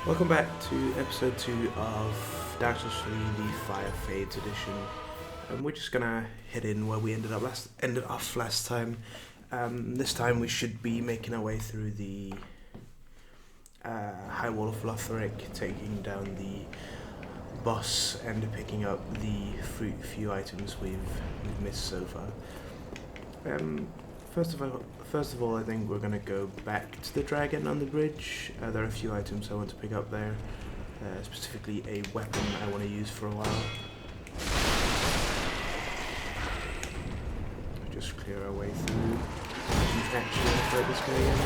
Welcome back to episode 2 of Dark Souls 3, the Fire Fades edition. We're just gonna head in where we ended off last time. This time we should be making our way through the High Wall of Lothric, taking down the boss and picking up the few items we've missed so far. First of all, I think we're gonna go back to the dragon on the bridge. There are a few items I want to pick up there, specifically a weapon I want to use for a while. Just clear our way through. Actually, fight this guy again.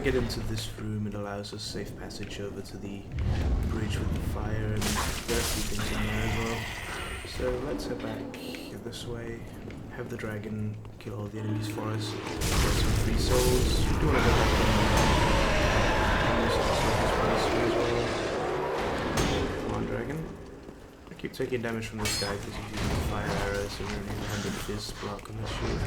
Get into this room. It allows us safe passage over to the bridge with the fire, and there are a few things in there as well. So let's head back this way, have the dragon kill all the enemies for us, get some free souls. We do want to go back and use this as well. Come on, dragon. I keep taking damage from this guy because he's using fire arrows, so we're going to hand it his block on the shield.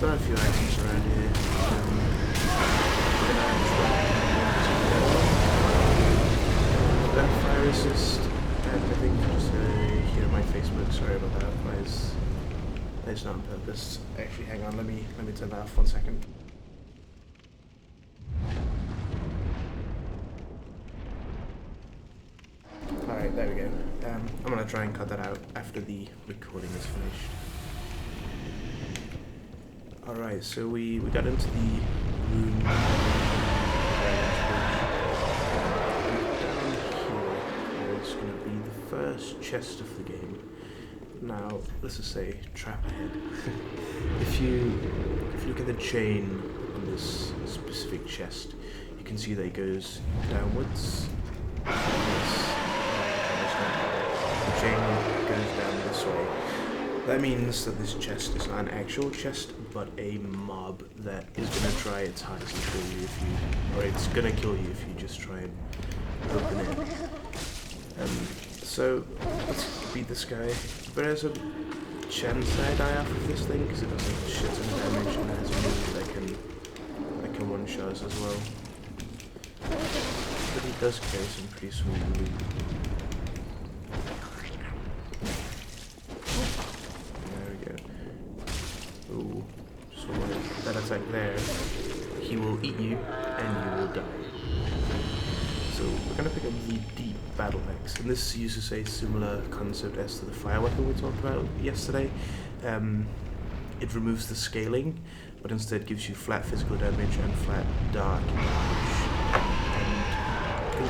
There are a few items around here. Fire resist, and I think just here on my Facebook. Sorry about that. It's not on purpose. Actually, hang on. Let me turn that off 1 second. All right, there we go. I'm gonna try and cut that out after the recording is finished. Alright, so we got into the room down here. It's going to be the first chest of the game. Now, let's just say trap ahead. If you look at the chain on this specific chest, you can see that it goes downwards. The chain goes down this way. That means that this chest is not an actual chest, but a mob that is going to try its hardest to kill you it's going to kill you if you just try and open it. So, let's beat this guy. There's a chance I die off of this thing, because it does a shit ton of damage, and it has a move that can one-shot us as well. But he does carry some pretty sweet loot. That attack there, he will eat you and you will die. So we're going to pick up the Deep Battle Axe, and this uses a similar concept as to the fire weapon we talked about yesterday. It removes the scaling, but instead gives you flat physical damage and flat dark damage. And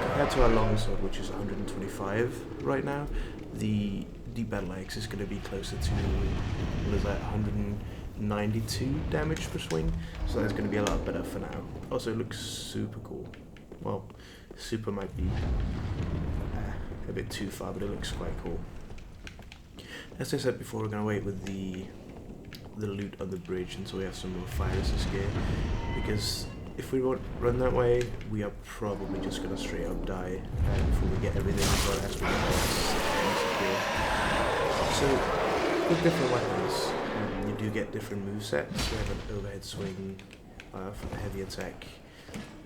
compared to our longsword, which is 125 right now, the Deep Battle Axe is going to be closer to, what is that, 192 damage per swing, so that's going to be a lot better for now. Also, it looks super cool. Well, super might be a bit too far, but it looks quite cool. As I said before, we're going to wait with the loot on the bridge until we have some more fire resist gear, because if we run that way, we are probably just going to straight up die before we get everything as we get. So, with different weapons, you do get different movesets. We have an overhead swing for the heavy attack,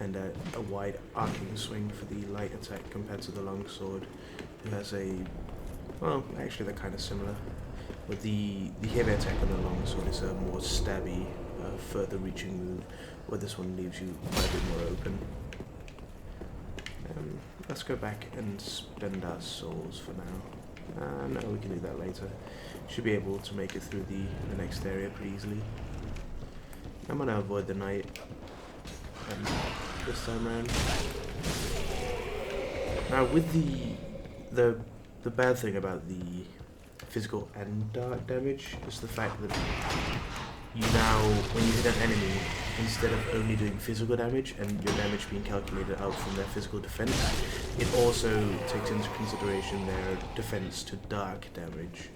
and a wide arcing swing for the light attack compared to the longsword, who has well, actually they're kind of similar. But the heavy attack on the longsword is a more stabby, further reaching move, where this one leaves you quite a bit more open. Let's go back and spend our souls for now. No, we can do that later. Should be able to make it through the next area pretty easily. I'm gonna avoid the knight this time around. Now with the bad thing about the physical and dark damage is the fact that you now, when you hit an enemy, instead of only doing physical damage and your damage being calculated out from their physical defense, it also takes into consideration their defense to dark damage.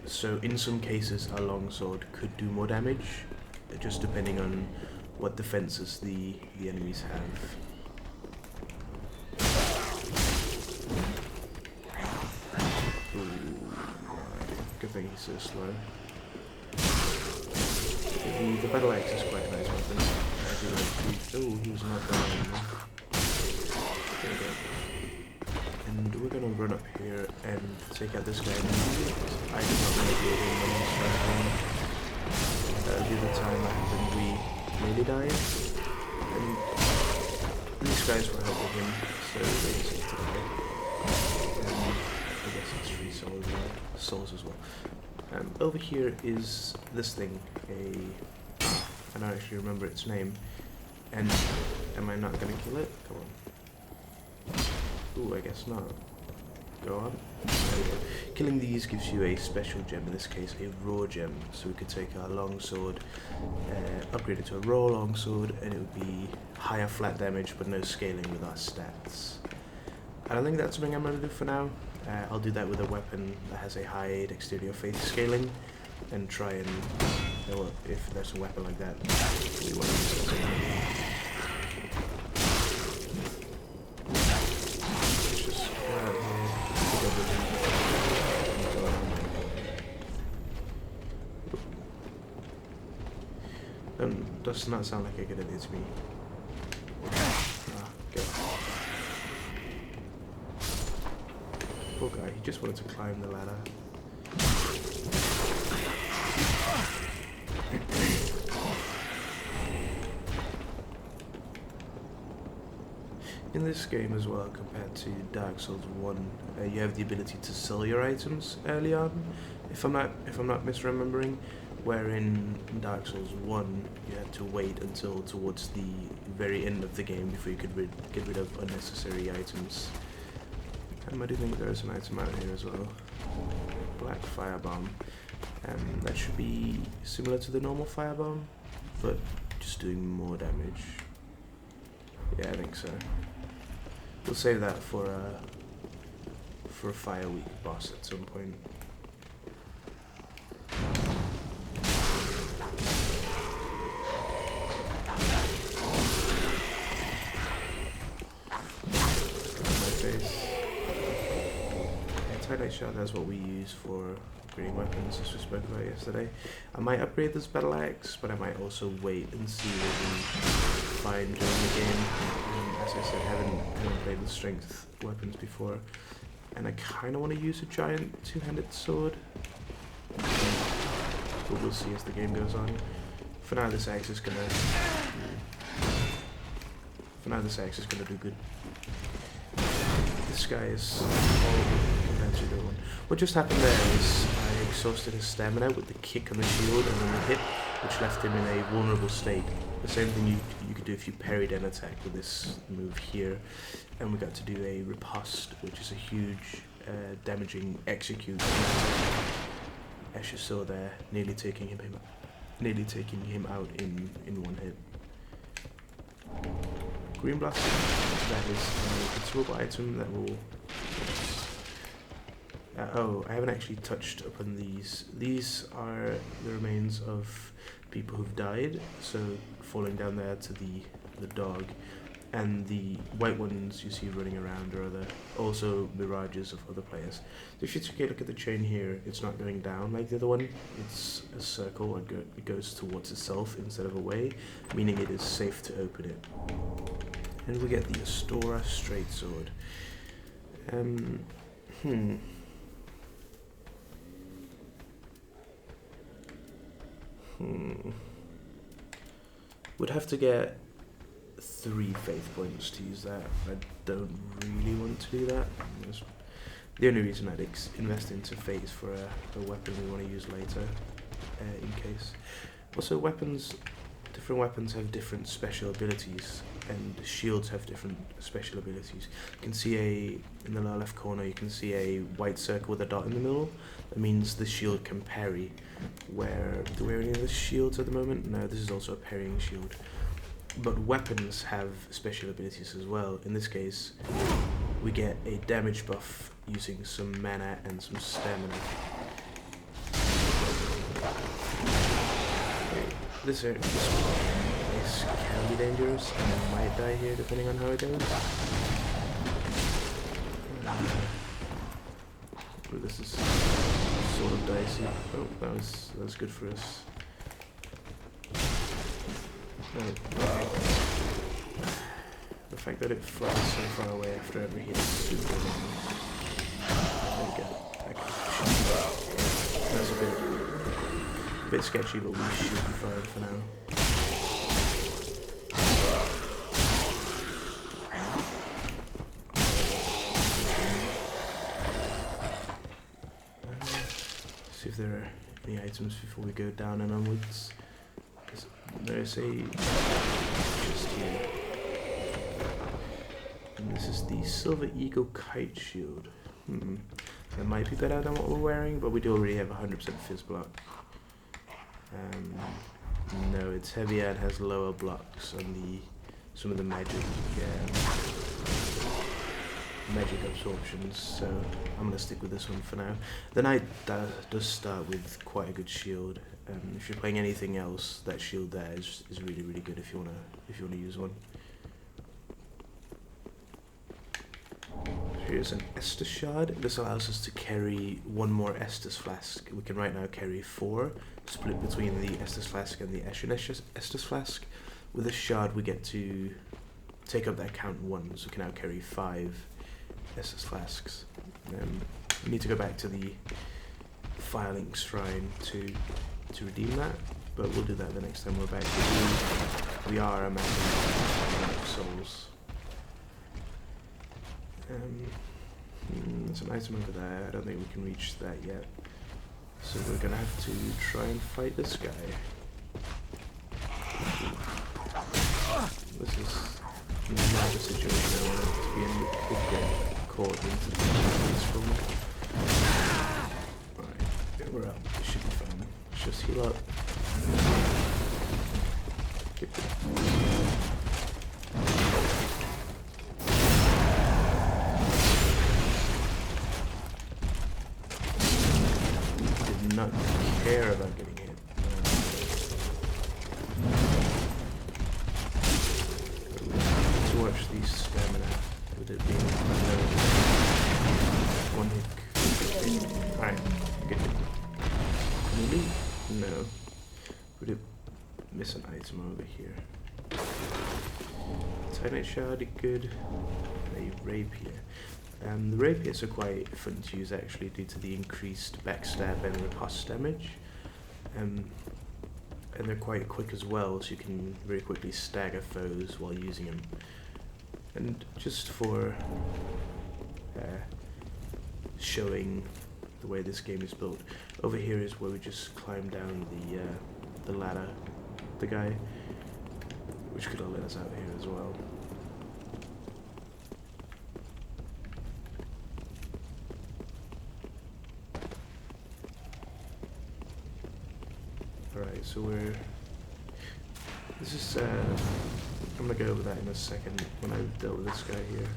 So in some cases a longsword could do more damage, just depending on what defenses the enemies have. Ooh, good thing he's so slow. The battle axe is quite a nice weapon. I do like to... Oh, he was not down. There we go. And we're gonna run up here and take out this guy. I did not want to do it in the last one. That'll be the time that happened we really died. And these guys were helping him, so they just need to die. I guess it's 3 souls as well. Over here is this thing, I don't actually remember its name, and am I not gonna kill it? Come on. Ooh, I guess not. Go on. There we go. Killing these gives you a special gem, in this case a raw gem, so we could take our longsword, upgrade it to a raw longsword, and it would be higher flat damage but no scaling with our stats. I don't think that's something I'm going to do for now. I'll do that with a weapon that has a high dexterity or faith scaling, and try and, you know, if there's a weapon like that, we want to use it. Let's just go out here. Does not sound like a good idea to me. Poor guy, he just wanted to climb the ladder. In this game as well, compared to Dark Souls 1, you have the ability to sell your items early on, if I'm not misremembering, where in Dark Souls 1 you had to wait until towards the very end of the game before you could get rid of unnecessary items. I do think there's an item out here as well. Black Firebomb. That should be similar to the normal Firebomb, but just doing more damage. Yeah, I think so. We'll save that for a Fire Week boss at some point. Anti-light shot, that's what we use for upgrading weapons, as we spoke about yesterday. I might upgrade this battle axe, but I might also wait and see what we find during the game. As I said, I haven't played with strength weapons before, and I kind of want to use a giant two-handed sword, but we'll see as the game goes on. For now, this axe is gonna do good. This guy is horrible compared to the other one. What just happened there is I exhausted his stamina with the kick on the shield and then the hit, which left him in a vulnerable state. The same thing you could do if you parried an attack with this move here. And we got to do a riposte, which is a huge damaging execute. As you saw there, nearly taking him out in one hit. Green Blast, that is a consumable item that will... oh, I haven't actually touched upon these. These are the remains of people who've died, so falling down there to the dog. And the white ones you see running around are also mirages of other players. So if you take a look at the chain here, it's not going down like the other one. It's a circle, it goes towards itself instead of away, meaning it is safe to open it. And we get the Astora Straight Sword. Would have to get 3 faith points to use that. I don't really want to do that. There's The only reason I'd invest into Fate is for a weapon we want to use later, in case. Also, different weapons have different special abilities, and shields have different special abilities. You can see in the lower left corner, you can see a white circle with a dot in the middle. That means the shield can parry. Do we have any of the shields at the moment? No, this is also a parrying shield. But weapons have special abilities as well. In this case, we get a damage buff using some mana and some stamina. This can be dangerous, and I might die here depending on how it goes. But this is sort of dicey. Oh, that was good for us. The fact that it flies so far away after every hit is super annoying. That's a bit sketchy, but we should be fine for now. See if there are any items before we go down and onwards. There's a just here. And this is the Silver Eagle Kite Shield. That might be better than what we're wearing, but we do already have 100% fizz block. No, it's heavier and has lower blocks on some of the magic absorptions, so I'm gonna stick with this one for now. The knight does start with quite a good shield. If you're playing anything else, that shield there is really, really good if you wanna use one. Here's an Estus Shard. This allows us to carry one more Estus Flask. We can right now carry 4, split between the Estus Flask and the Estus Flask. With this shard we get to take up that count 1, so we can now carry 5 Estus Flasks. We need to go back to the Firelink Shrine to redeem that, but we'll do that the next time we're back. We are a massive souls. There's an item over there. I don't think we can reach that yet, so we're gonna have to try and fight this guy. This is not a situation I want to be in. We could get caught into this room. Alright, we're up. It should be fine. Let's just heal up. Not care about getting hit. To watch these stamina with it being one hit. Alright, good. Maybe? No. Would it miss an item over here? Untitled Chapter, good. A rapier. The rapiers are quite fun to use actually due to the increased backstab and riposte damage. And they're quite quick as well, so you can very quickly stagger foes while using them. And just for showing the way this game is built, over here is where we just climb down the ladder, the guy, which could have let us out here as well. Alright, so I'm gonna go over that in a second when I've dealt with this guy here.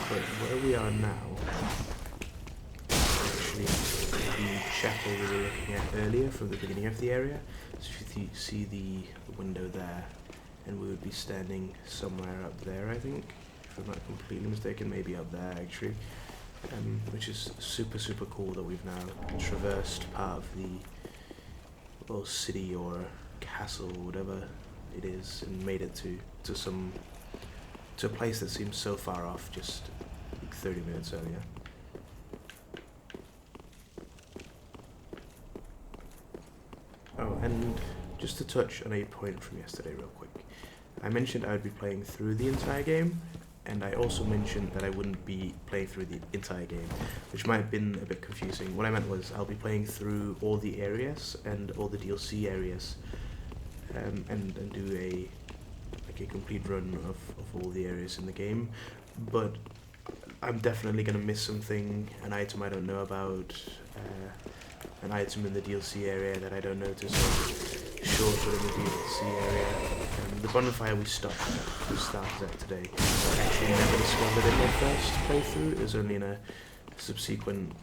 But where we are now, actually the chapel we were looking at earlier from the beginning of the area. So if you see the window there, and we would be standing somewhere up there, I think, if I'm not completely mistaken, maybe up there actually. Which is super, super cool that we've now traversed part of the little city or castle or whatever it is and made it to a place that seems so far off just like 30 minutes earlier. Oh, and just to touch on a point from yesterday real quick. I mentioned I would be playing through the entire game, and I also mentioned that I wouldn't be playing through the entire game, which might have been a bit confusing. What I meant was I'll be playing through all the areas and all the DLC areas, and do a complete run of all the areas in the game, but I'm definitely going to miss something, an item I don't know about, an item in the DLC area that I don't notice, or shorter in the DLC area. The bonfire we started at today, I actually never discovered in my first playthrough. It was only in a subsequent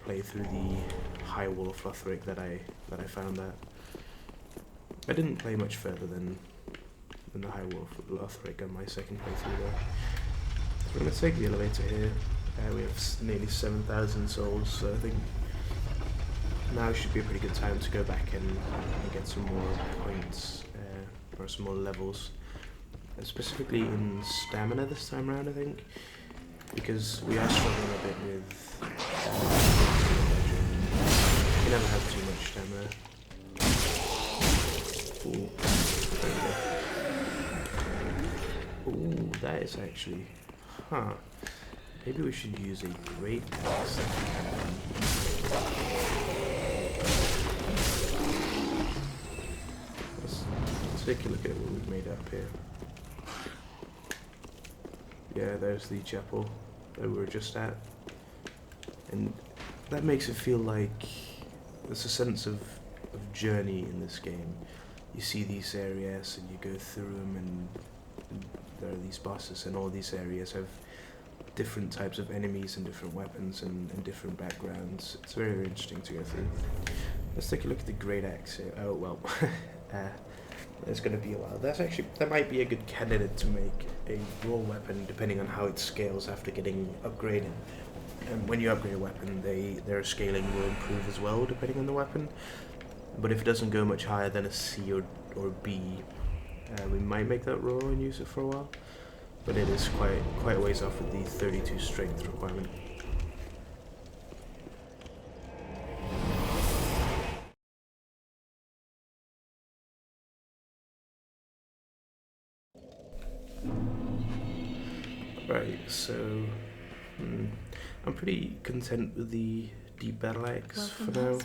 playthrough, the High Wall of Lothric, that I found that. I didn't play much further than the High Wall of Lothric on my second playthrough though. So we're going to take the elevator here. We have nearly 7,000 souls, so I think now should be a pretty good time to go back and get some more points, or some more levels. Specifically in stamina this time around, I think, because we are struggling a bit with... we never have too much stamina. Ooh, there we go. Ooh, that is actually... Huh. Maybe we should use a great axe. Let's take a look at what we've made up here. Yeah, there's the chapel that we were just at. And that makes it feel like there's a sense of journey in this game. You see these areas and you go through them, and there are these bosses, and all these areas have different types of enemies and different weapons and different backgrounds. It's very, very interesting to go through. Let's take a look at the great axe here. Oh well, there's going to be a while. That might be a good candidate to make a raw weapon, depending on how it scales after getting upgraded. And when you upgrade a weapon, their scaling will improve as well, depending on the weapon. But if it doesn't go much higher than a C or B, we might make that raw and use it for a while. But it is quite a ways off with the 32 strength requirement. Right, so I'm pretty content with the deep battle axe for now.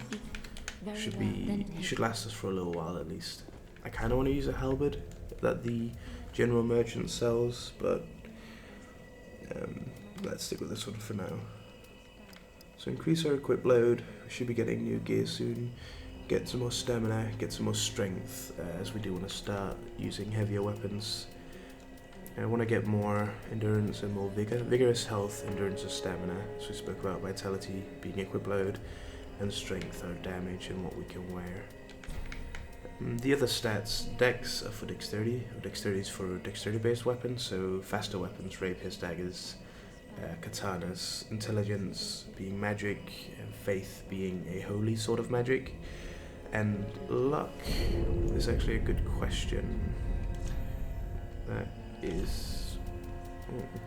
Should last us for a little while at least. I kind of want to use a halberd that the general merchant sells, but let's stick with this one for now. So increase our equip load. We should be getting new gear soon. Get some more stamina, get some more strength, as we do want to start using heavier weapons. I want to get more endurance and more vigor. Vigor is health, endurance is stamina, as we spoke about, vitality being equip load, and strength are damage and what we can wear. The other stats, dex are for dexterity. Dexterity is for dexterity-based weapons, so faster weapons, rapiers, daggers, katanas. Intelligence being magic, and faith being a holy sort of magic. And luck is actually a good question. That is,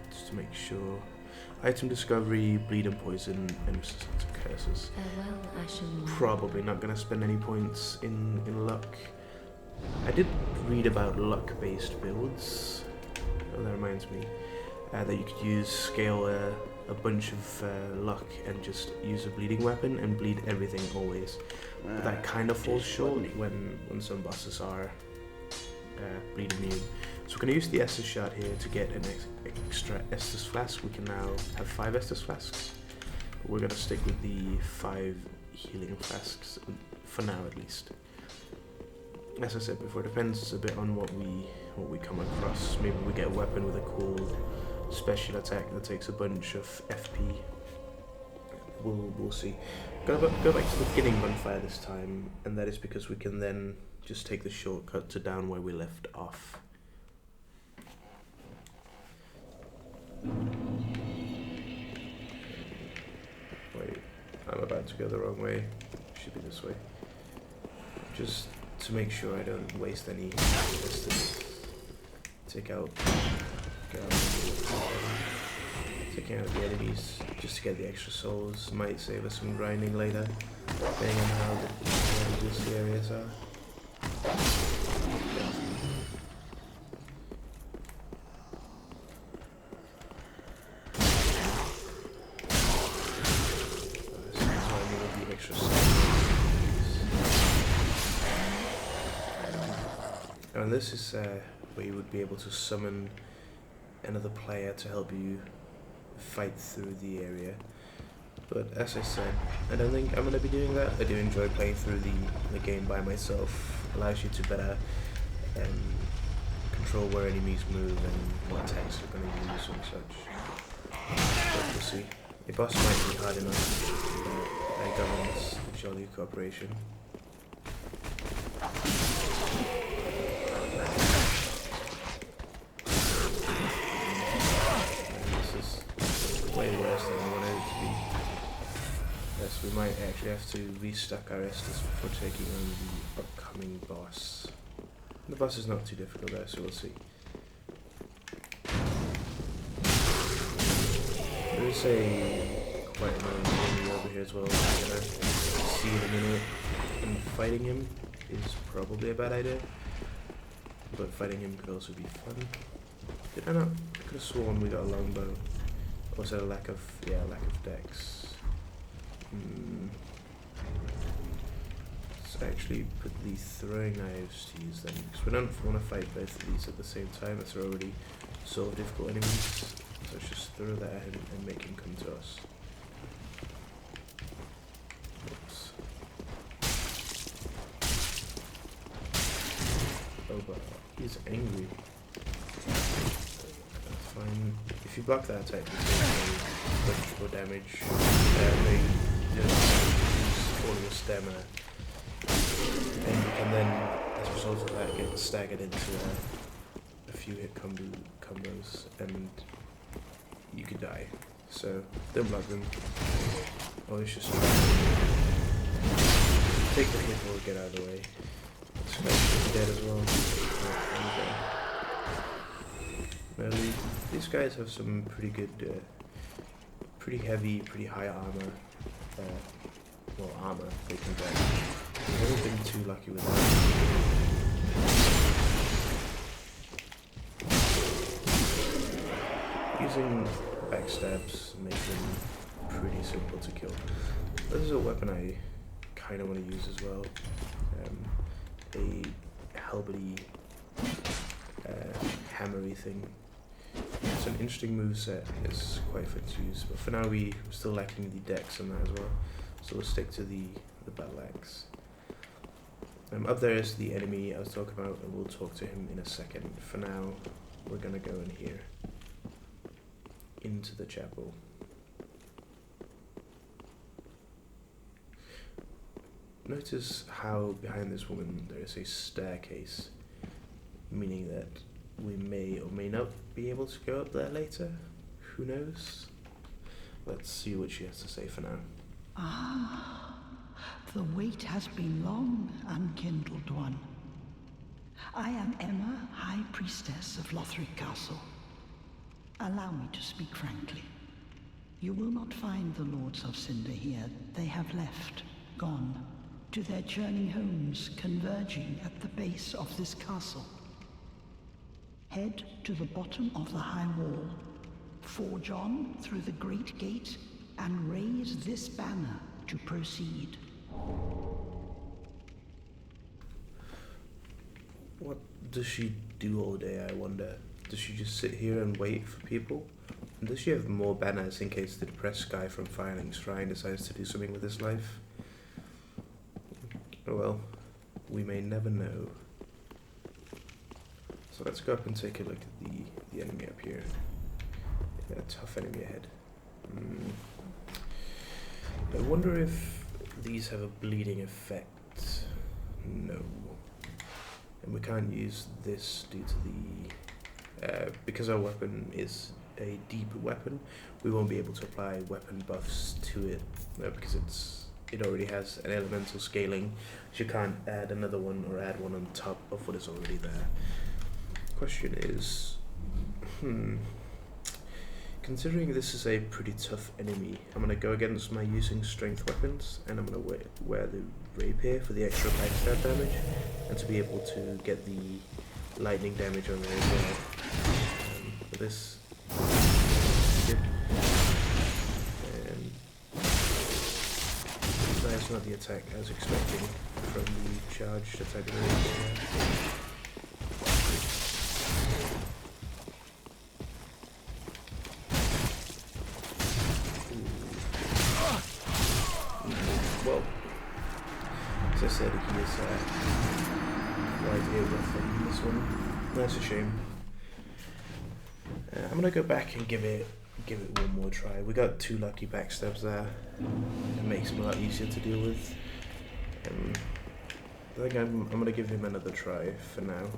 just to make sure. Item discovery, bleed and poison, and resistance to curses. Probably not going to spend any points in luck. I did read about luck-based builds. Oh, that reminds me. That you could scale a bunch of luck and just use a bleeding weapon and bleed everything always. But that kind of falls short when some bosses are bleed immune. So we're going to use the Estus shard here to get an extra Estus flask. We can now have 5 Estus flasks. But we're going to stick with the 5 healing flasks for now at least. As I said before, it depends a bit on what we come across. Maybe we get a weapon with a cool special attack that takes a bunch of FP. We'll see. Go back to the beginning bonfire this time, and that is because we can then just take the shortcut to down where we left off. Wait, I'm about to go the wrong way. Should be this way. Just to make sure I don't waste any distance. Taking out the enemies just to get the extra souls. Might save us some grinding later, depending on how the areas are. extra stuff. And this is where you would be able to summon another player to help you fight through the area. But as I said, I don't think I'm going to be doing that. I do enjoy playing through the game by myself. Allows you to better control where enemies move and what attacks you're going to use and such. But we'll see. The boss might be hard enough, but I governance the jolly cooperation. Way worse than I wanted it to be. Yes, we might actually have to restock our Estus before taking on the upcoming boss. The boss is not too difficult there, so we'll see. There is a quite annoying enemy over here as well. I'm gonna see in a minute. And fighting him is probably a bad idea, but fighting him could also be fun. Did I not? I could have sworn we got a longbow. Also lack of dex. Let's actually put the throwing knives to use them, because we don't want to fight both of these at the same time, as they're already so difficult enemies. So let's just throw that at him and make him come to us. Oops. Oh, but he's angry. Fine. If you block that attack, you take much more damage. They use all your stamina, and you can then, as a result of that, get staggered into a few hit combos, and you could die. So don't block them. Always just try to take the hit or get out of the way. Smash dead as well. Now these guys have some pretty good, pretty heavy, pretty high armor. Armor they can get. I haven't been too lucky with that. Using backstabs makes them pretty simple to kill. This is a weapon I kind of want to use as well. A halberdy, hammery thing. It's an interesting moveset. It's quite fun to use, but for now we're still lacking the dex on that as well. So we'll stick to the battle axe. Up there is the enemy I was talking about, and we'll talk to him in a second. For now, we're gonna go in here, into the chapel. Notice how behind this woman there is a staircase, meaning that we may or may not be able to go up there later. Who knows? Let's see what she has to say for now. Ah, the wait has been long, unkindled one. I am Emma, High Priestess of Lothric Castle. Allow me to speak frankly. You will not find the Lords of Cinder here. They have left, gone, to their churning homes converging at the base of this castle. Head to the bottom of the high wall, forge on through the great gate, and raise this banner to proceed. What does she do all day, I wonder? Does she just sit here and wait for people? And does she have more banners in case the depressed guy from Firelink Shrine decides to do something with his life? Oh well, we may never know. So let's go up and take a look at the enemy up here. Yeah, a tough enemy ahead. I wonder if these have a bleeding effect. No. And we can't use this due to the... because our weapon is a deep weapon, we won't be able to apply weapon buffs to it, because it already has an elemental scaling, so you can't add another one or add one on top of what is already there. Question is, considering this is a pretty tough enemy, I'm going to go against my using strength weapons, and I'm going to wear the rapier for the extra backstab damage, and to be able to get the lightning damage on there as well. For this, good. And I that's not the attack I was expecting from the charged attack ability. Well, as I said, he is quite a rough on this one. That's a shame. I'm gonna go back and give it one more try. We got 2 lucky backstabs there. It makes him a lot easier to deal with. I think I'm gonna give him another try for now.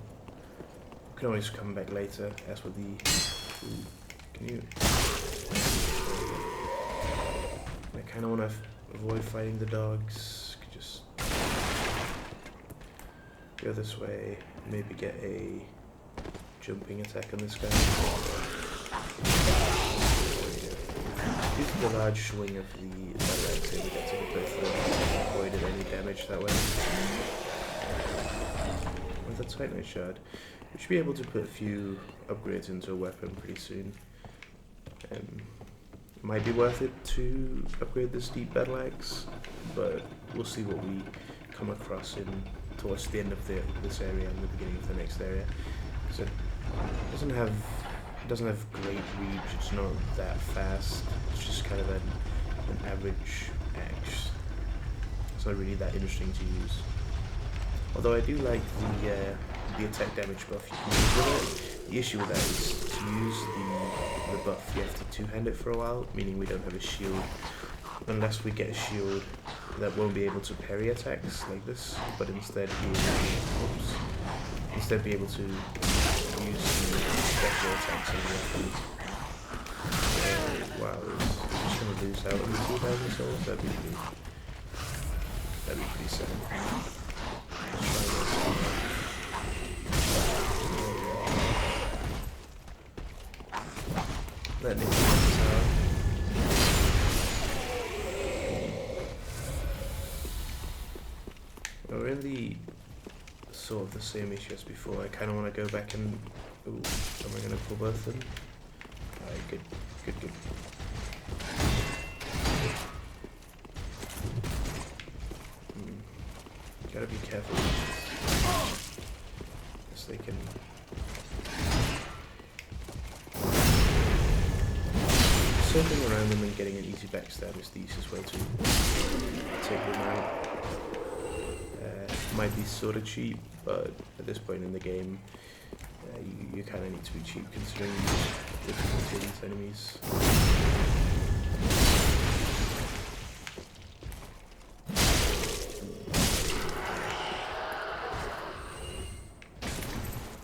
We can always come back later. As with the, can you? I kind of want to avoid fighting the dogs. Could just go this way. Maybe get a jumping attack on this guy. Due to the large swing of the legs, we get to hit both of them, avoided any damage that way. With a Titanite shard, we should be able to put a few upgrades into a weapon pretty soon. Might be worth it to upgrade this deep battle axe, but we'll see what we come across towards the end of this area and the beginning of the next area. So it doesn't have great reach. It's not that fast. It's just kind of an average axe. It's not really that interesting to use. Although I do like the attack damage buff you can use with it. The issue with that is to use the buff you have to two-hand it for a while, meaning we don't have a shield. Unless we get a shield that won't be able to parry attacks like this, but instead be able to use the special attacks and weapons. Wow, I'm just gonna lose out on the 2,000 souls. That'd be pretty sad. That needs to we're in the sort of the same issue as before. I kind of want to go back and... Ooh, am I going to pull both of them? Alright, good. Gotta be careful. Because they can... Circling around them and getting an easy backstab is the easiest way to take them out. Might be sort of cheap, but at this point in the game, you kind of need to be cheap considering the difficulty of these enemies.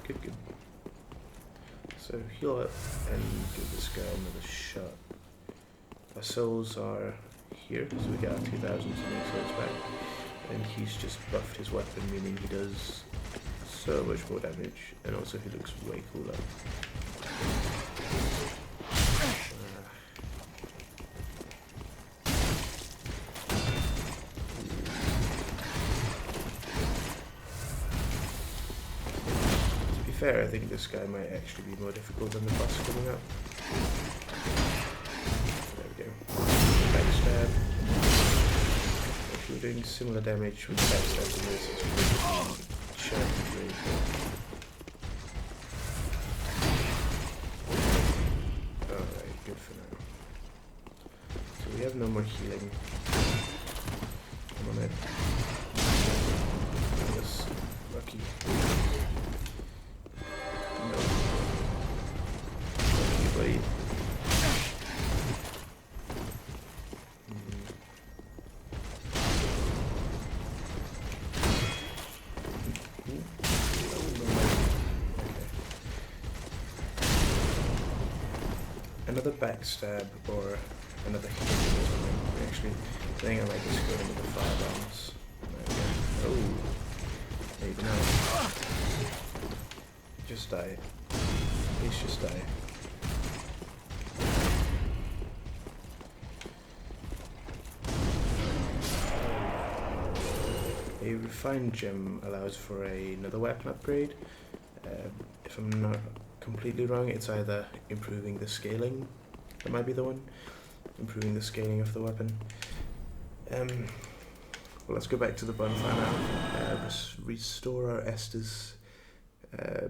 Good. So heal up and give this guy another shot. Our souls are here, so we got 2,000 to make souls back. And he's just buffed his weapon, meaning he does so much more damage, and also he looks way cooler. To be fair, I think this guy might actually be more difficult than the boss coming up. There we go. Backstab. We're doing similar damage with backstab to this. It's really sharp really cool. Alright, good for now. So we have no more healing. Come on in. That was lucky. No. Lucky buddy. Another backstab or another hit or something. Actually, I think I might just go into the firebombs. Oh, maybe not. Just die. Please just die. A refined gem allows for another weapon upgrade. If I'm not completely wrong, it's either improving the scaling, that might be the one, improving the scaling of the weapon. Well, let's go back to the bonfire now. Restore our Estus,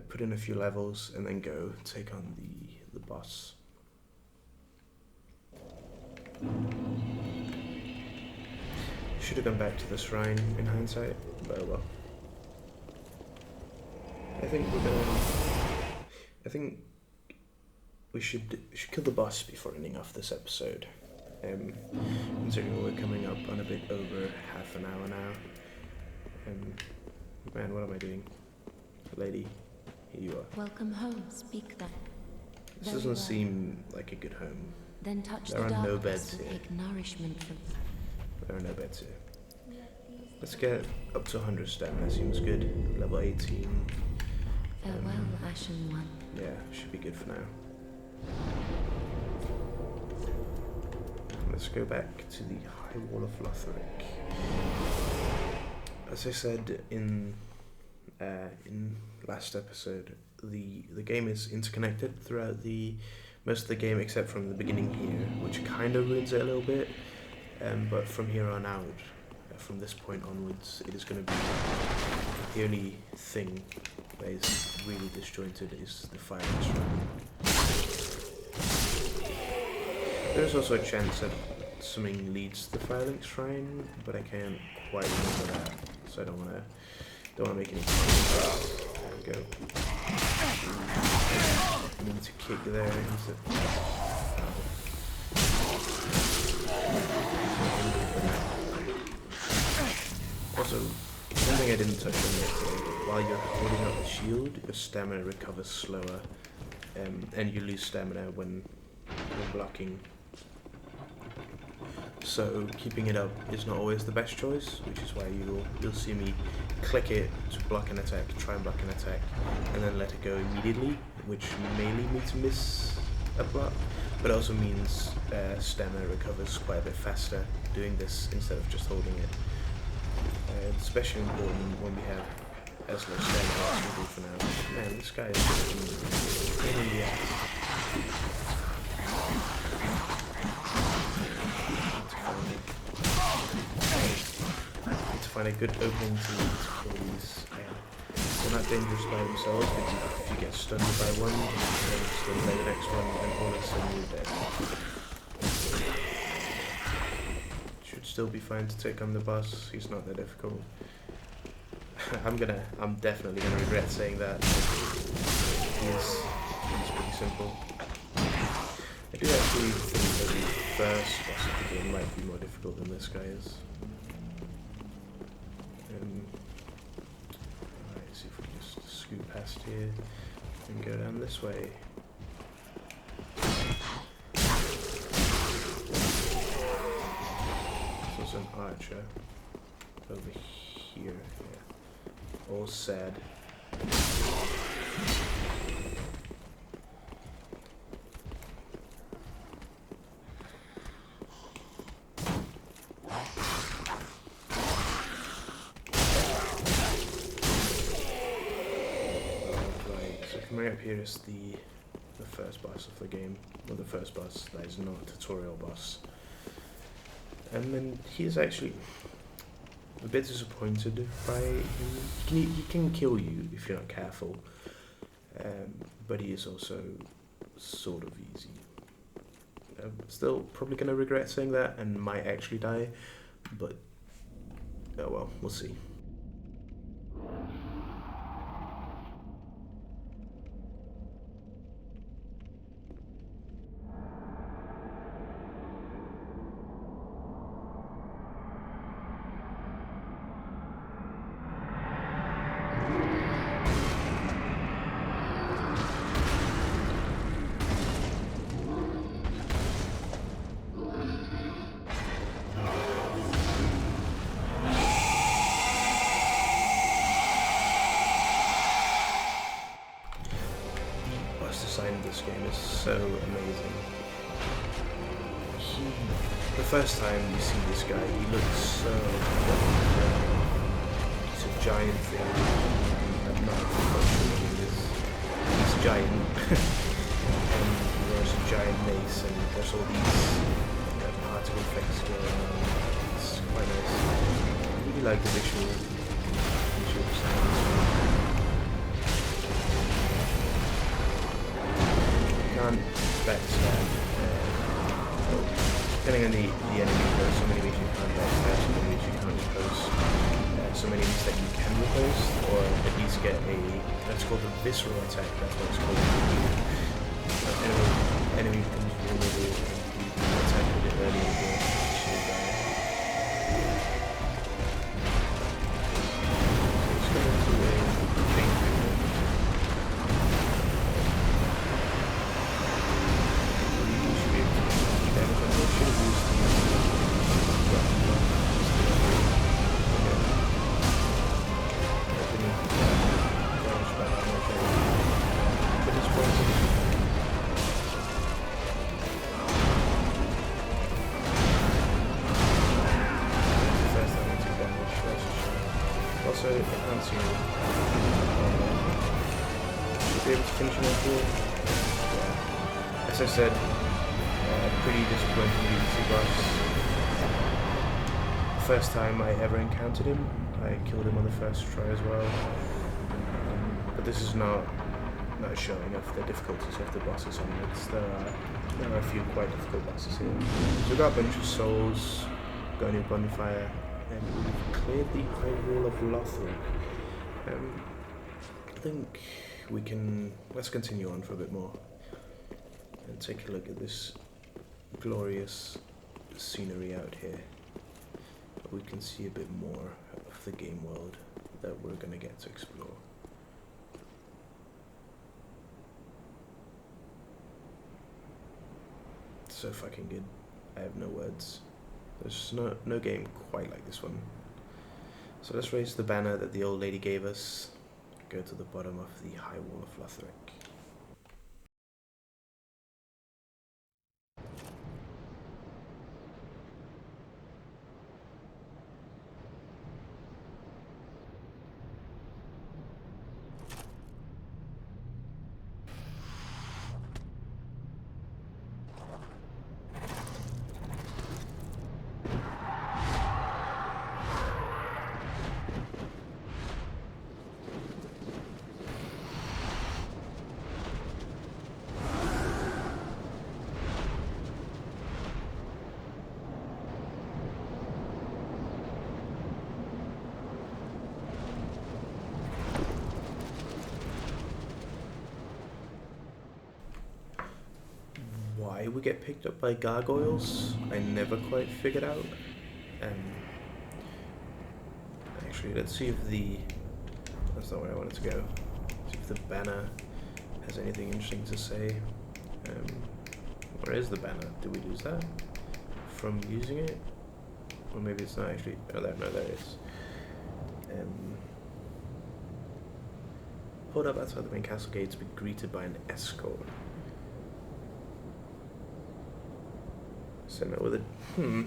put in a few levels, and then go take on the boss. Should have gone back to the shrine in hindsight, but oh well. I think we should kill the boss before ending off this episode. Considering we're coming up on a bit over half an hour now. Man, what am I doing? Lady, here you are. Welcome home, speak then. This doesn't seem like a good home. Then touch There the are no darkness beds and here. take nourishment from. There are no beds here. Let's get up to 100 stamina, that seems good. Level 18. Farewell, Ashen One. Yeah, should be good for now. Let's go back to the High Wall of Lothric. As I said in last episode, the game is interconnected throughout most of the game, except from the beginning here, which kind of ruins it a little bit. But from here on out, from this point onwards, it is going to be the only thing that is really disjointed is the Firelink Shrine. There's also a chance that something leads to the Firelink Shrine, but I can't quite remember that, so I don't want to make any promises. There we go. I need to kick there. Also, one thing I didn't touch on yesterday, while you're holding up the shield, your stamina recovers slower, and you lose stamina when blocking. So keeping it up is not always the best choice, which is why you'll see me click it to block an attack, try and block an attack, and then let it go immediately, which may lead me to miss a block, but also means stamina recovers quite a bit faster doing this instead of just holding it. It's especially important when we have as low stamina as we do for now. Man, this guy is just pain in the ass. Need to find a good opening to kill these. They're not dangerous by themselves, but if you get stunned by one, you can get stunned by the next one, and all of a sudden you're dead. Should still be fine to take on the boss. He's not that difficult. I'm definitely gonna regret saying that. He's pretty simple. I do actually think that the first boss of the game might be more difficult than this guy is. Alright, see if we can just scoot past here and go down this way. There's an archer over here, yeah. All sad. Coming up here is the first boss of the game, or the first boss that is not a tutorial boss. And then he is actually a bit disappointed by him. He can kill you if you're not careful, but he is also sort of easy. I'm still probably going to regret saying that and might actually die, but oh well, we'll see. Design of this game is so amazing. The first time you see this guy, he looks so he's a giant thing. I'm not quite sure what he is. He's giant. And he wears a giant mace, and there's all these particle effects going on. It's quite nice. you like the visual sounds. You can't backstab. Depending on the enemy, there are some enemies you can't backstab, some enemies you can't repose, some enemies that you can repose, or at least get a, that's called the visceral attack, that's what it's called. Enemy becomes vulnerable and you can attack a bit early in the game. Also, I can't see him. Should be able to finish him off here. Yeah. As I said, pretty disappointing easy boss. First time I ever encountered him, I killed him on the first try as well. But this is not showing off the difficulties of the bosses onwards. There are a few quite difficult bosses here. So we've got a bunch of souls, got a new bonfire, and we've cleared the High Wall of Lothric. I think we can, let's continue on for a bit more and take a look at this glorious scenery out here. We can see a bit more of the game world that we're going to get to explore. So fucking good. I have no words. There's no game quite like this one. So let's raise the banner that the old lady gave us. Go to the bottom of the High Wall of Lothric. Why we get picked up by gargoyles, I never quite figured out. Actually, let's see if that's not where I wanted to go. See if the banner has anything interesting to say. Where is the banner? Do we lose that from using it? Or maybe it's not actually, no there it is. Hold up outside the main castle gate to be greeted by an escort. Send it with I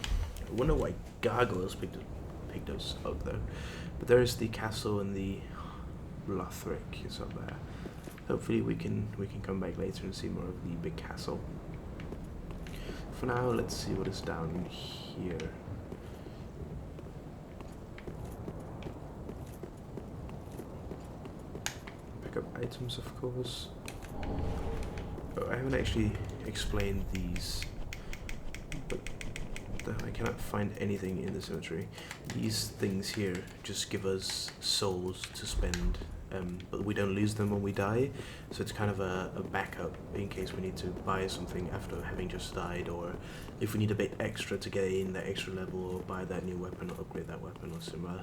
wonder why gargoyles picked us up though. But there is the castle and the Lothric is up there. Hopefully we can come back later and see more of the big castle. For now, let's see what is down here. Pick up items, of course. Oh, I haven't actually explained these. But I cannot find anything in the cemetery. These things here just give us souls to spend, but we don't lose them when we die, so it's kind of a backup in case we need to buy something after having just died, or if we need a bit extra to gain that extra level, or buy that new weapon, or upgrade that weapon, or similar.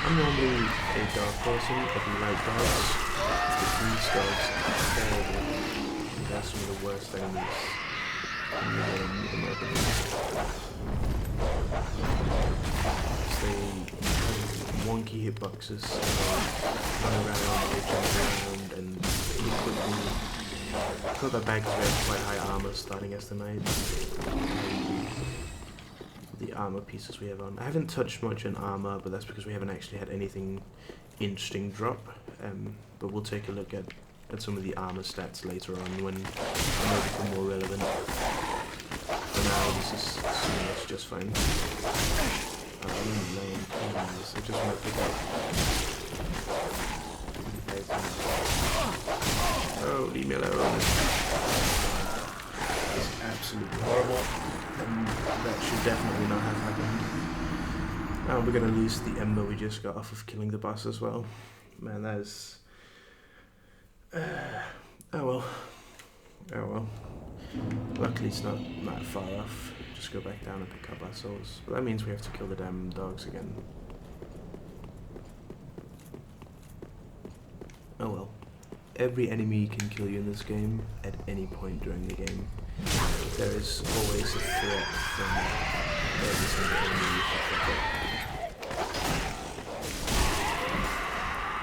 I'm normally a dark person, but I like dogs. These dogs are terrible. They're some of the worst enemies in the game, in my opinion. They have wonky hitboxes, run around, they jump around, and you quickly put that back to have quite high armor starting as the knight. The armor pieces we have on. I haven't touched much on armor, but that's because we haven't actually had anything interesting drop. But we'll take a look at at some of the armor stats later on when they become more relevant. For now, this is assuming it's just fine. I'm really laying pins. I just want to pick up. Oh, leave me alone. It's absolutely horrible, and that should definitely not have happened. Now we're gonna lose the ember we just got off of killing the boss as well. Man, that is. Oh well. Oh well. Luckily it's not that far off. Just go back down and pick up our souls. But that means we have to kill the damn dogs again. Oh well. Every enemy can kill you in this game at any point during the game. There is always a threat from every single enemy you can pick up.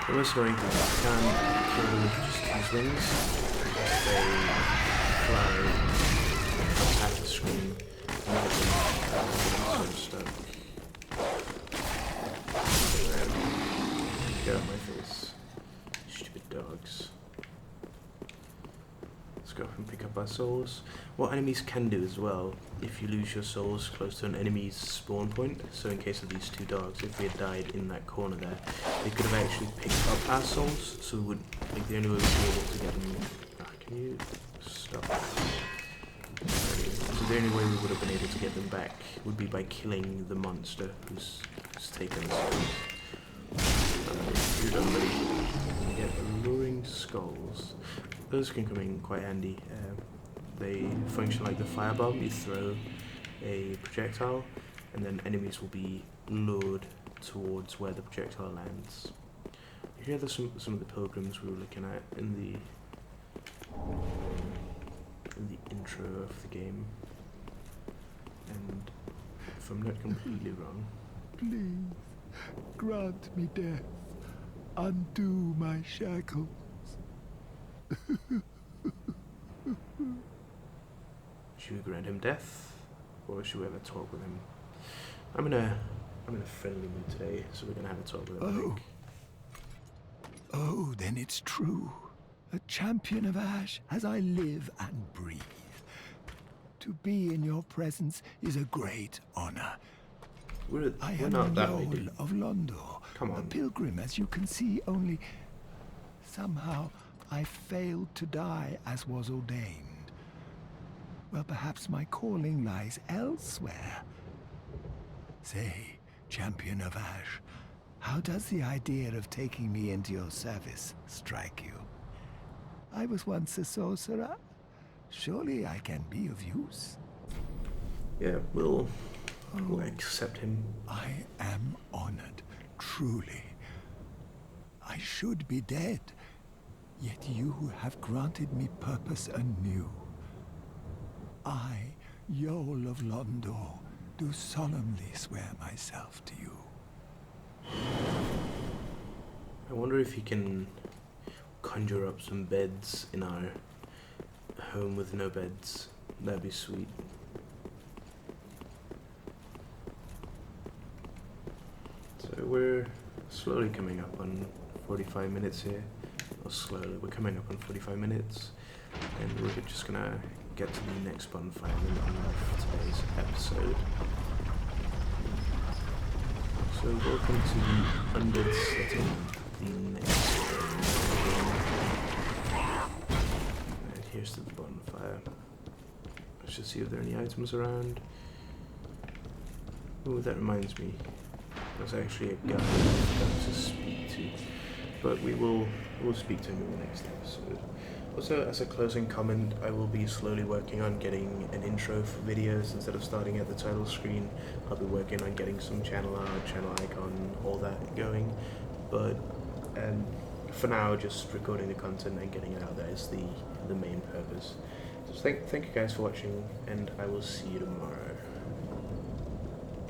The most annoying thing is you can't kill them with just use wings. They fly past the screen and I think sort of stuck. Get out of my face. Stupid dogs. Let's go and pick up our souls. What enemies can do as well, if you lose your souls close to an enemy's spawn point, so in case of these two dogs, if we had died in that corner there, they could have actually picked up our souls, so we would, like, the only way we'd be able to get them... can you stop? So the only way we would have been able to get them back would be by killing the monster who's taken the souls. You're done, buddy. We get alluring skulls. Those can come in quite handy. They function like the firebomb. You throw a projectile and then enemies will be lured towards where the projectile lands. Here are some of the pilgrims we were looking at in the intro of the game. And if I'm not completely wrong... Please, grant me death. Undo my shackles. Should we grant him death, or should we have a talk with him? I'm in a friendly mood today, so we're gonna have a talk with him. I think. Oh, then it's true. A champion of Ash as I live and breathe. To be in your presence is a great honor. We're I am not that way, High dude. Wall of Lothric, Come on. a pilgrim, as you can see, only somehow I failed to die as was ordained. Well, perhaps my calling lies elsewhere. Say, champion of Ash, how does the idea of taking me into your service strike you? I was once a sorcerer. Surely I can be of use. Yeah, we'll accept him. I am honored, truly. I should be dead, yet you have granted me purpose anew. I, Yol of Lothric, do solemnly swear myself to you. I wonder if he can conjure up some beds in our home with no beds. That'd be sweet. So we're slowly coming up on 45 minutes here. Or slowly, we're coming up on 45 minutes. And we're just gonna get to the next bonfire and end off today's episode. So welcome to the Undead Settlement, the next game. And here's the bonfire. Let's just see if there are any items around. Oh, that reminds me. There's actually a guy to speak to. But we'll speak to him in the next episode. Also, as a closing comment, I will be slowly working on getting an intro for videos instead of starting at the title screen. I'll be working on getting some channel art, channel icon, all that going. But for now, just recording the content and getting it out there is the main purpose. So thank you guys for watching, and I will see you tomorrow.